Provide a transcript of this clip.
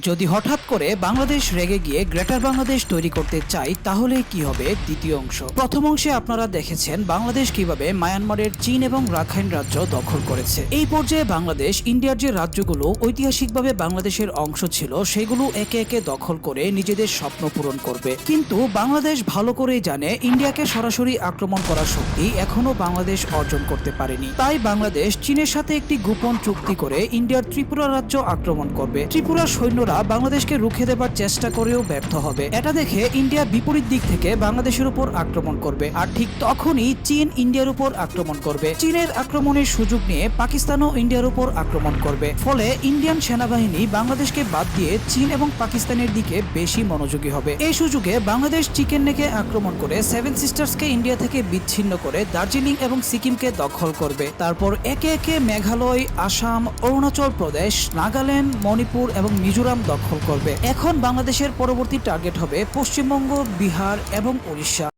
যদি হঠাৎ করে বাংলাদেশ রেগে গিয়ে গ্রেটার বাংলাদেশ তৈরি করতে চাই তাহলে কি হবে? দ্বিতীয় অংশ। প্রথম অংশে আপনারা দেখেছেন বাংলাদেশ কিভাবে মায়ানমারের চীন এবং রাখাইন রাজ্য দখল করেছে। এই পর্যায়ে বাংলাদেশ ইন্ডিয়ার যে রাজ্যগুলো ঐতিহাসিকভাবে বাংলাদেশের অংশ ছিল সেগুলো একে একে দখল করে নিজেদের স্বপ্ন পূরণ করবে। কিন্তু বাংলাদেশ ভালো করেই জানে ইন্ডিয়াকে সরাসরি আক্রমণ করার শক্তি এখনো বাংলাদেশ অর্জন করতে পারেনি। তাই বাংলাদেশ চীনের সাথে একটি গোপন চুক্তি করে ইন্ডিয়ার ত্রিপুরা রাজ্য আক্রমণ করবে। ত্রিপুরার সৈন্যরা বাংলাদেশকে রুখে দেবার চেষ্টা করেও ব্যর্থ হবে। এটা দেখে ইন্ডিয়া বিপরীত দিক থেকে বাংলাদেশের উপর আক্রমণ করবে, আর ঠিক তখনই চীন ইন্ডিয়ার উপর আক্রমণ করবে। চীনের আক্রমণের সুযোগ নিয়ে পাকিস্তানও ইন্ডিয়ার উপর আক্রমণ করবে। ফলে ইন্ডিয়ান সেনাবাহিনী বাংলাদেশকে বাদ দিয়ে চীন এবং পাকিস্তানের দিকে বেশি মনোযোগী হবে। এই সুযোগে বাংলাদেশ চিকেন নেকে আক্রমণ করে সেভেন সিস্টার্সকে ইন্ডিয়া থেকে বিচ্ছিন্ন করে দার্জিলিং এবং সিকিমকে দখল করবে। তারপর একে একে মেঘালয়, আসাম, অরুণাচল প্রদেশ, নাগাল্যান্ড, মণিপুর এবং মিজোরাম দখল করবে। এখন বাংলাদেশের পরবর্তী টার্গেট হবে পশ্চিমবঙ্গ, বিহার এবং উড়িষ্যা।